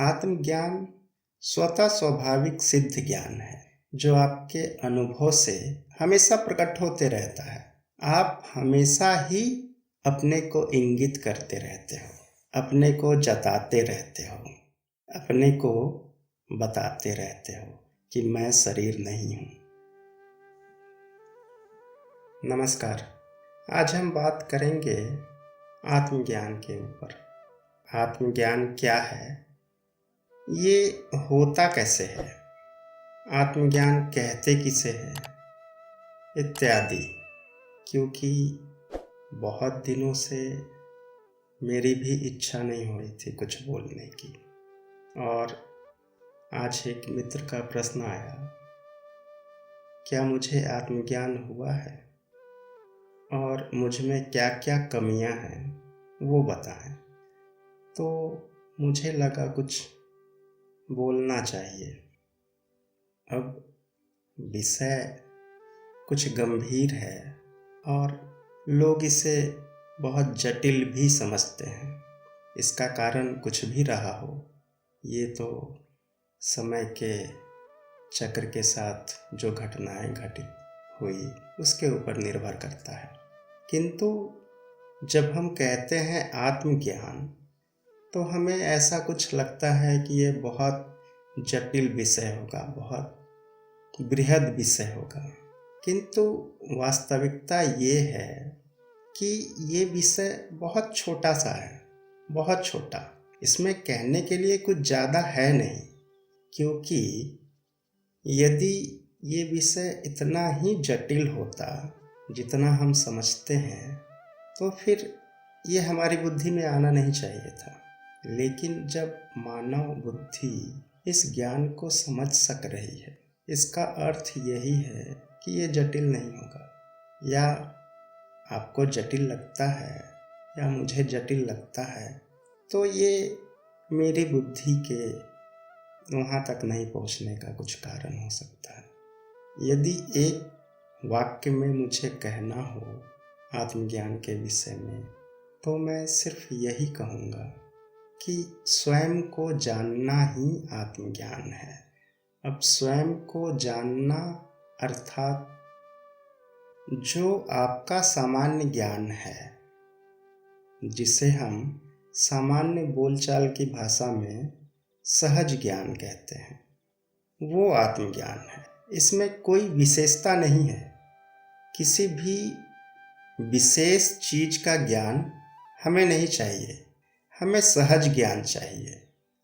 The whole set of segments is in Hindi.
आत्मज्ञान स्वतः स्वाभाविक सिद्ध ज्ञान है जो आपके अनुभव से हमेशा प्रकट होते रहता है। आप हमेशा ही अपने को इंगित करते रहते हो, अपने को जताते रहते हो, अपने को बताते रहते हो कि मैं शरीर नहीं हूँ। नमस्कार, आज हम बात करेंगे आत्मज्ञान के ऊपर। आत्मज्ञान क्या है, ये होता कैसे है, आत्मज्ञान कहते किसे हैं, इत्यादि। क्योंकि बहुत दिनों से मेरी भी इच्छा नहीं हो रही थी कुछ बोलने की, और आज एक मित्र का प्रश्न आया, क्या मुझे आत्मज्ञान हुआ है और मुझ में क्या क्या कमियां हैं वो बताएं। तो मुझे लगा कुछ बोलना चाहिए। अब विषय कुछ गंभीर है और लोग इसे बहुत जटिल भी समझते हैं। इसका कारण कुछ भी रहा हो, ये तो समय के चक्र के साथ जो घटनाएं घटित हुई उसके ऊपर निर्भर करता है। किंतु जब हम कहते हैं आत्मज्ञान, तो हमें ऐसा कुछ लगता है कि ये बहुत जटिल विषय होगा, बहुत बृहद विषय होगा। किंतु वास्तविकता ये है कि ये विषय बहुत छोटा सा है, बहुत छोटा। इसमें कहने के लिए कुछ ज़्यादा है नहीं, क्योंकि यदि ये विषय इतना ही जटिल होता जितना हम समझते हैं, तो फिर ये हमारी बुद्धि में आना नहीं चाहिए था। लेकिन जब मानव बुद्धि इस ज्ञान को समझ सक रही है, इसका अर्थ यही है कि ये जटिल नहीं होगा। या आपको जटिल लगता है या मुझे जटिल लगता है, तो ये मेरी बुद्धि के वहाँ तक नहीं पहुँचने का कुछ कारण हो सकता है। यदि एक वाक्य में मुझे कहना हो आत्मज्ञान के विषय में, तो मैं सिर्फ यही कहूँगा कि स्वयं को जानना ही आत्मज्ञान है। अब स्वयं को जानना अर्थात जो आपका सामान्य ज्ञान है, जिसे हम सामान्य बोलचाल की भाषा में सहज ज्ञान कहते हैं, वो आत्मज्ञान है। इसमें कोई विशेषता नहीं है। किसी भी विशेष चीज का ज्ञान हमें नहीं चाहिए, हमें सहज ज्ञान चाहिए।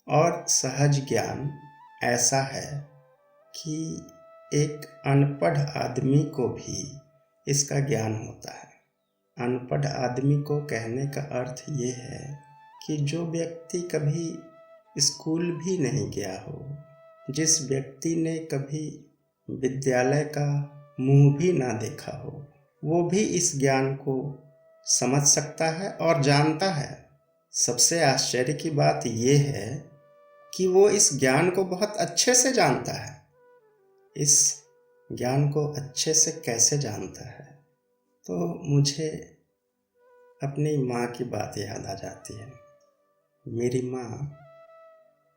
और सहज ज्ञान ऐसा है कि एक अनपढ़ आदमी को भी इसका ज्ञान होता है। अनपढ़ आदमी को कहने का अर्थ ये है कि जो व्यक्ति कभी स्कूल भी नहीं गया हो, जिस व्यक्ति ने कभी विद्यालय का मुंह भी ना देखा हो, वो भी इस ज्ञान को समझ सकता है और जानता है। सबसे आश्चर्य की बात ये है कि वो इस ज्ञान को बहुत अच्छे से जानता है। इस ज्ञान को अच्छे से कैसे जानता है, तो मुझे अपनी माँ की बात याद आ जाती है। मेरी माँ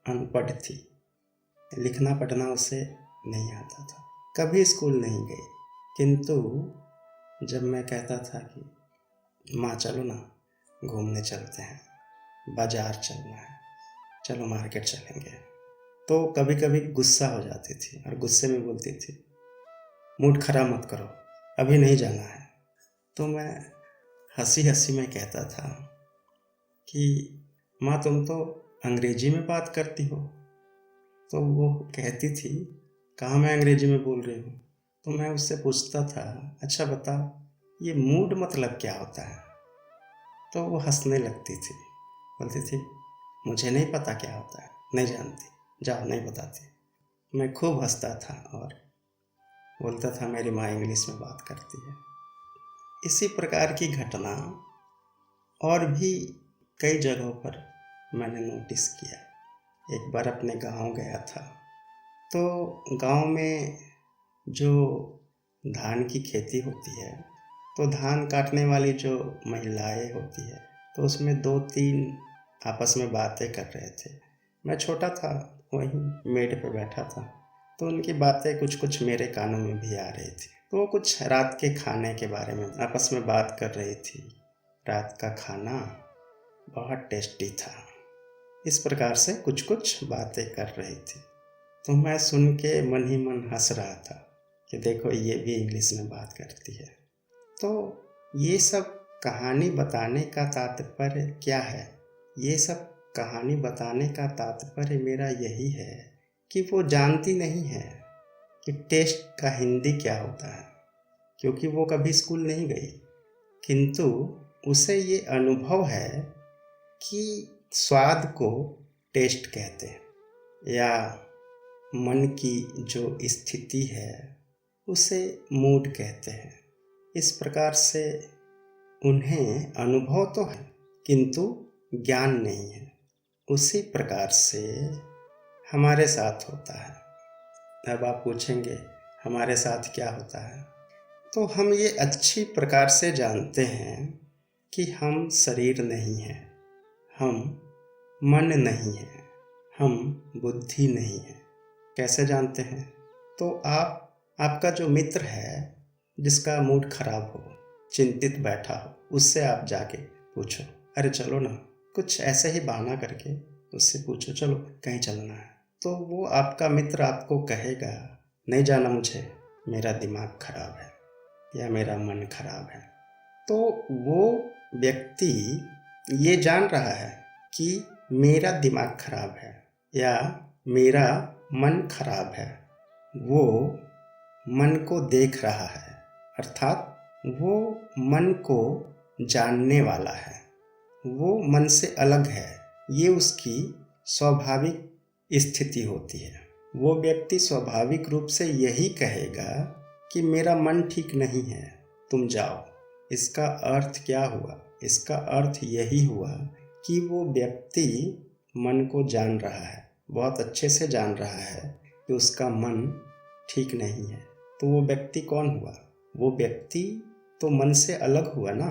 अनपढ़ थी, लिखना पढ़ना उसे नहीं आता था, कभी स्कूल नहीं गई। किंतु जब मैं कहता था कि माँ चलो ना घूमने चलते हैं, बाजार चलना है, चलो मार्केट चलेंगे, तो कभी कभी गुस्सा हो जाती थी और गुस्से में बोलती थी, मूड खराब मत करो, अभी नहीं जाना है। तो मैं हंसी हंसी में कहता था कि माँ तुम तो अंग्रेजी में बात करती हो। तो वो कहती थी, कहाँ मैं अंग्रेजी में बोल रही हूँ। तो मैं उससे पूछता था, अच्छा बता ये मूड मतलब क्या होता है। तो वो हंसने लगती थी, बोलती थी मुझे नहीं पता क्या होता है, नहीं जानती, जाओ नहीं बताती। मैं खूब हंसता था और बोलता था मेरी माँ इंग्लिश में बात करती है। इसी प्रकार की घटना और भी कई जगहों पर मैंने नोटिस किया। एक बार अपने गांव गया था, तो गांव में जो धान की खेती होती है, तो धान काटने वाली जो महिलाएं होती है, तो उसमें 2-3 आपस में बातें कर रहे थे। मैं छोटा था, वहीं मेड पे बैठा था, तो उनकी बातें कुछ कुछ मेरे कानों में भी आ रही थी। तो वो कुछ रात के खाने के बारे में आपस में बात कर रही थी। रात का खाना बहुत टेस्टी था, इस प्रकार से कुछ कुछ बातें कर रही थी। तो मैं सुन के मन ही मन हंस रहा था कि देखो ये भी इंग्लिश में बात करती है। तो ये सब कहानी बताने का तात्पर्य क्या है? ये सब कहानी बताने का तात्पर्य मेरा यही है कि वो जानती नहीं है कि टेस्ट का हिंदी क्या होता है, क्योंकि वो कभी स्कूल नहीं गई। किंतु उसे ये अनुभव है कि स्वाद को टेस्ट कहते हैं, या मन की जो स्थिति है उसे मूड कहते हैं। इस प्रकार से उन्हें अनुभव तो है किंतु ज्ञान नहीं है। उसी प्रकार से हमारे साथ होता है। अब आप पूछेंगे हमारे साथ क्या होता है? तो हम ये अच्छी प्रकार से जानते हैं कि हम शरीर नहीं हैं, हम मन नहीं हैं, हम बुद्धि नहीं हैं। कैसे जानते हैं? तो आपका जो मित्र है जिसका मूड खराब हो, चिंतित बैठा हो, उससे आप जाके पूछो, अरे चलो ना, कुछ ऐसे ही बहाना करके उससे पूछो, चलो कहीं चलना है। तो वो आपका मित्र आपको कहेगा, नहीं जाना मुझे, मेरा दिमाग खराब है या मेरा मन खराब है। तो वो व्यक्ति ये जान रहा है कि मेरा दिमाग खराब है या मेरा मन खराब है। वो मन को देख रहा है, अर्थात वो मन को जानने वाला है, वो मन से अलग है। ये उसकी स्वाभाविक स्थिति होती है। वो व्यक्ति स्वाभाविक रूप से यही कहेगा कि मेरा मन ठीक नहीं है, तुम जाओ। इसका अर्थ क्या हुआ? इसका अर्थ यही हुआ कि वो व्यक्ति मन को जान रहा है, बहुत अच्छे से जान रहा है कि उसका मन ठीक नहीं है। तो वो व्यक्ति कौन हुआ? वो व्यक्ति तो मन से अलग हुआ ना,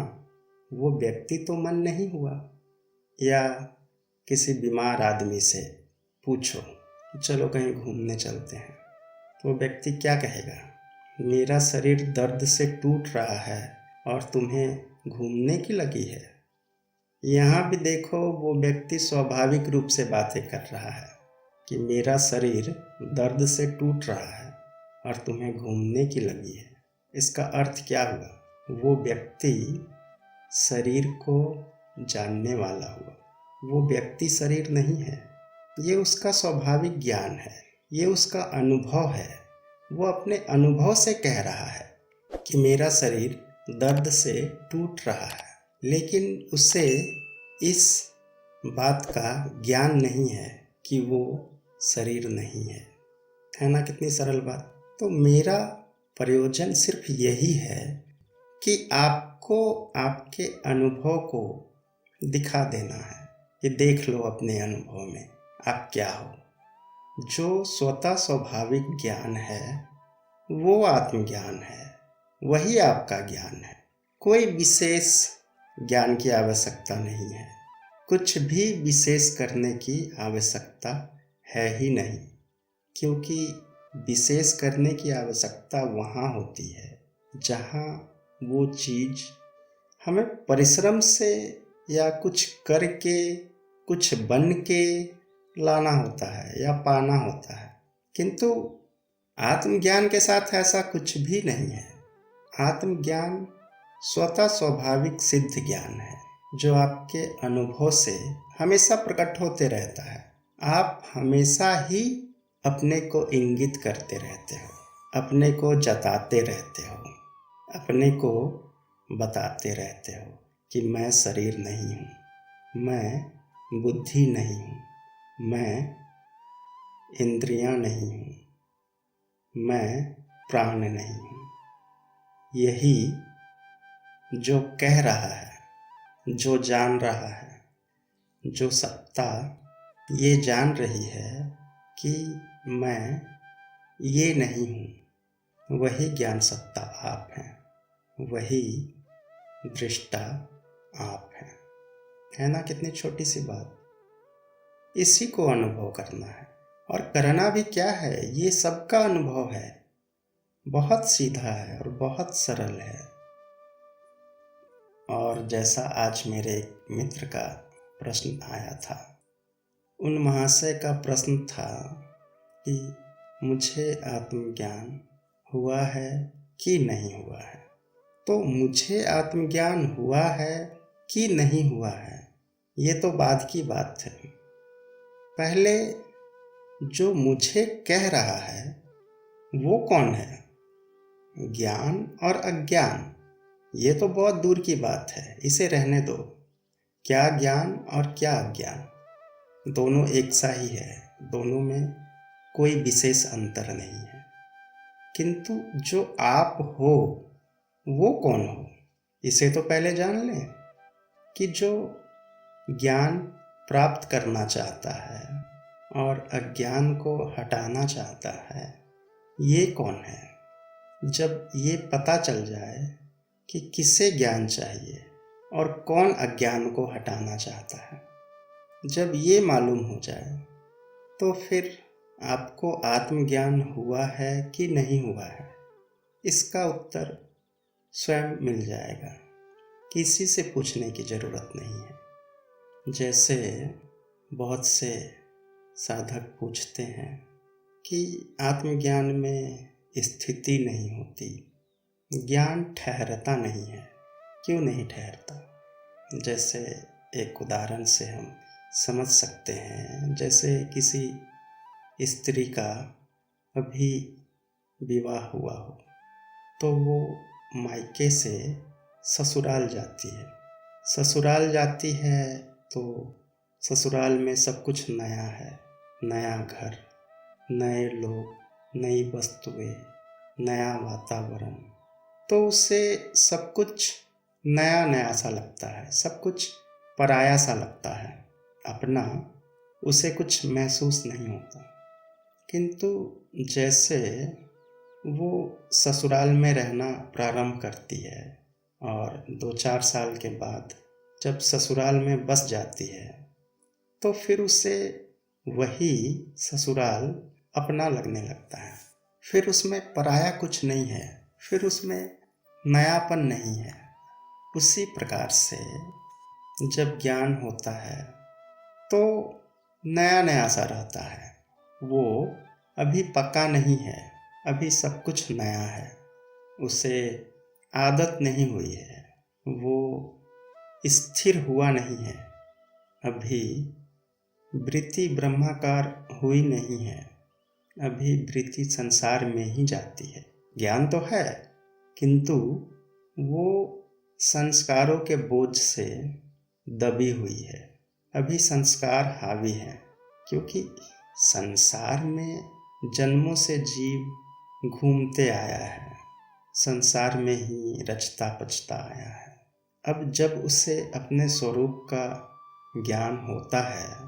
वो व्यक्ति तो मन नहीं हुआ। या किसी बीमार आदमी से पूछो कि चलो कहीं घूमने चलते हैं, तो वो व्यक्ति क्या कहेगा? मेरा शरीर दर्द से टूट रहा है और तुम्हें घूमने की लगी है। यहाँ भी देखो, वो व्यक्ति स्वाभाविक रूप से बातें कर रहा है कि मेरा शरीर दर्द से टूट रहा है और तुम्हें घूमने की लगी है। इसका अर्थ क्या हुआ? वो व्यक्ति शरीर को जानने वाला हुआ। वो व्यक्ति शरीर नहीं है, ये उसका स्वाभाविक ज्ञान है, ये उसका अनुभव है। वो अपने अनुभव से कह रहा है कि मेरा शरीर दर्द से टूट रहा है, लेकिन उसे इस बात का ज्ञान नहीं है कि वो शरीर नहीं है ना? कितनी सरल बात। तो मेरा प्रयोजन सिर्फ यही है कि आपको आपके अनुभव को दिखा देना है कि देख लो अपने अनुभव में आप क्या हो। जो स्वतः स्वाभाविक ज्ञान है वो आत्मज्ञान है, वही आपका ज्ञान है। कोई विशेष ज्ञान की आवश्यकता नहीं है, कुछ भी विशेष करने की आवश्यकता है ही नहीं, क्योंकि विशेष करने की आवश्यकता वहाँ होती है जहाँ वो चीज़ हमें परिश्रम से या कुछ करके, कुछ बन के लाना होता है या पाना होता है। किंतु आत्मज्ञान के साथ ऐसा कुछ भी नहीं है। आत्मज्ञान स्वतः स्वाभाविक सिद्ध ज्ञान है जो आपके अनुभव से हमेशा प्रकट होते रहता है। आप हमेशा ही अपने को इंगित करते रहते हो, अपने को जताते रहते हो, अपने को बताते रहते हो कि मैं शरीर नहीं हूँ, मैं बुद्धि नहीं हूँ, मैं इंद्रियां नहीं हूँ, मैं प्राण नहीं हूँ। यही जो कह रहा है, जो जान रहा है, जो सत्ता ये जान रही है कि मैं ये नहीं हूँ, वही ज्ञान सत्ता आप हैं, वही दृष्टा आप हैं। है ना? कितनी छोटी सी बात। इसी को अनुभव करना है। और करना भी क्या है, ये सबका अनुभव है। बहुत सीधा है और बहुत सरल है। और जैसा आज मेरे एक मित्र का प्रश्न आया था, उन महाशय का प्रश्न था कि मुझे आत्मज्ञान हुआ है कि नहीं हुआ है। तो मुझे आत्मज्ञान हुआ है कि नहीं हुआ है, ये तो बाद की बात है। पहले जो मुझे कह रहा है वो कौन है? ज्ञान और अज्ञान, ये तो बहुत दूर की बात है, इसे रहने दो। क्या ज्ञान और क्या अज्ञान, दोनों एक सा ही है, दोनों में कोई विशेष अंतर नहीं है। किंतु जो आप हो वो कौन हो, इसे तो पहले जान लें कि जो ज्ञान प्राप्त करना चाहता है और अज्ञान को हटाना चाहता है, ये कौन है। जब ये पता चल जाए कि किसे ज्ञान चाहिए और कौन अज्ञान को हटाना चाहता है, जब ये मालूम हो जाए तो फिर आपको आत्मज्ञान हुआ है कि नहीं हुआ है, इसका उत्तर स्वयं मिल जाएगा। किसी से पूछने की ज़रूरत नहीं है। जैसे बहुत से साधक पूछते हैं कि आत्मज्ञान में स्थिति नहीं होती, ज्ञान ठहरता नहीं है, क्यों नहीं ठहरता? जैसे एक उदाहरण से हम समझ सकते हैं। जैसे किसी स्त्री का अभी विवाह हुआ हो तो वो मायके से ससुराल जाती है। ससुराल जाती है तो ससुराल में सब कुछ नया है, नया घर, नए लोग, नई वस्तुएं, नया वातावरण। तो उसे सब कुछ नया नया सा लगता है, सब कुछ पराया सा लगता है, अपना उसे कुछ महसूस नहीं होता। किंतु जैसे वो ससुराल में रहना प्रारंभ करती है और 2-4 साल के बाद जब ससुराल में बस जाती है तो फिर उसे वही ससुराल अपना लगने लगता है। फिर उसमें पराया कुछ नहीं है, फिर उसमें नयापन नहीं है। उसी प्रकार से जब ज्ञान होता है तो नया नया सा रहता है, वो अभी पक्का नहीं है, अभी सब कुछ नया है, उसे आदत नहीं हुई है, वो स्थिर हुआ नहीं है, अभी वृत्ति ब्रह्माकार हुई नहीं है, अभी वृत्ति संसार में ही जाती है। ज्ञान तो है किंतु वो संस्कारों के बोझ से दबी हुई है, अभी संस्कार हावी है। क्योंकि संसार में जन्मों से जीव घूमते आया है, संसार में ही रचता पचता आया है। अब जब उसे अपने स्वरूप का ज्ञान होता है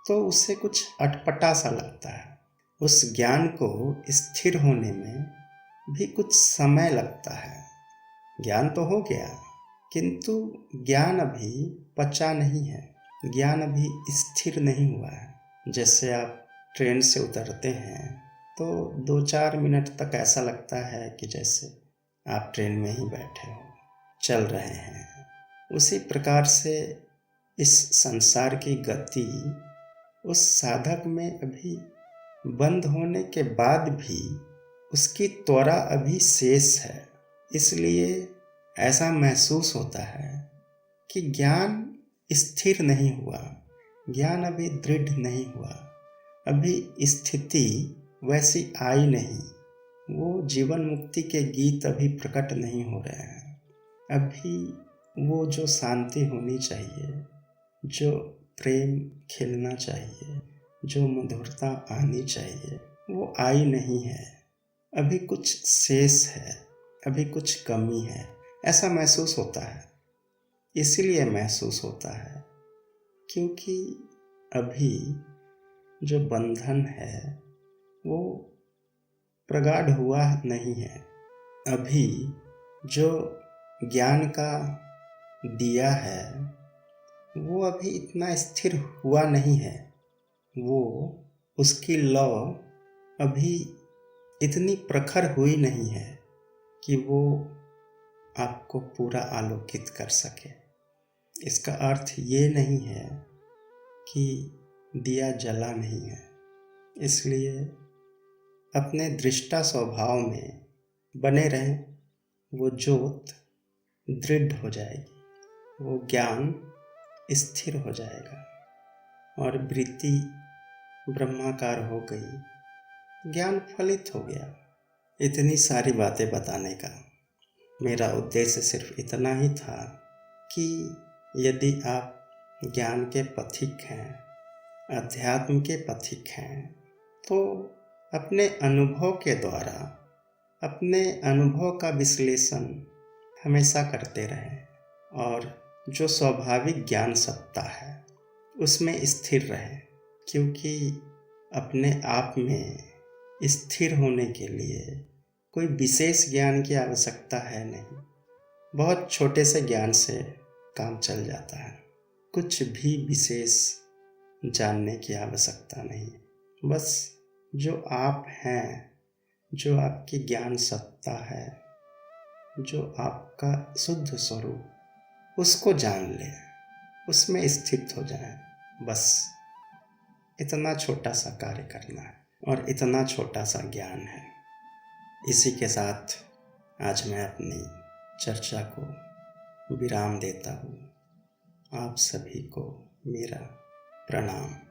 तो उसे कुछ अटपटा सा लगता है। उस ज्ञान को स्थिर होने में भी कुछ समय लगता है। ज्ञान तो हो गया किंतु ज्ञान अभी पचा नहीं है, ज्ञान अभी स्थिर नहीं हुआ है। जैसे आप ट्रेन से उतरते हैं तो 2-4 मिनट तक ऐसा लगता है कि जैसे आप ट्रेन में ही बैठे हो, चल रहे हैं। उसी प्रकार से इस संसार की गति उस साधक में अभी बंद होने के बाद भी उसकी त्वरा अभी शेष है। इसलिए ऐसा महसूस होता है कि ज्ञान स्थिर नहीं हुआ, ज्ञान अभी दृढ़ नहीं हुआ, अभी स्थिति वैसी आई नहीं, वो जीवन मुक्ति के गीत अभी प्रकट नहीं हो रहे हैं। अभी वो जो शांति होनी चाहिए, जो प्रेम खिलना चाहिए, जो मधुरता आनी चाहिए, वो आई नहीं है। अभी कुछ शेष है, अभी कुछ कमी है, ऐसा महसूस होता है। इसलिए महसूस होता है क्योंकि अभी जो बंधन है वो प्रगाढ़ हुआ नहीं है। अभी जो ज्ञान का दिया है वो अभी इतना स्थिर हुआ नहीं है। वो उसकी लौ अभी इतनी प्रखर हुई नहीं है कि वो आपको पूरा आलोकित कर सके। इसका अर्थ ये नहीं है कि दिया जला नहीं है। इसलिए अपने दृष्टा स्वभाव में बने रहें। वो ज्योत दृढ़ हो जाएगी, वो ज्ञान स्थिर हो जाएगा और वृत्ति ब्रह्माकार हो गई, ज्ञान फलित हो गया। इतनी सारी बातें बताने का मेरा उद्देश्य सिर्फ इतना ही था कि यदि आप ज्ञान के पथिक हैं, अध्यात्म के पथिक हैं, तो अपने अनुभव के द्वारा अपने अनुभव का विश्लेषण हमेशा करते रहें और जो स्वाभाविक ज्ञान सत्ता है उसमें स्थिर रहें, क्योंकि अपने आप में स्थिर होने के लिए कोई विशेष ज्ञान की आवश्यकता है नहीं। बहुत छोटे से ज्ञान से काम चल जाता है। कुछ भी विशेष जानने की आवश्यकता नहीं। बस जो आप हैं, जो आपकी ज्ञान सत्ता है, जो आपका शुद्ध स्वरूप, उसको जान लें, उसमें स्थित हो जाएं। बस इतना छोटा सा कार्य करना है और इतना छोटा सा ज्ञान है। इसी के साथ आज मैं अपनी चर्चा को विराम देता हूँ। आप सभी को मेरा प्रणाम।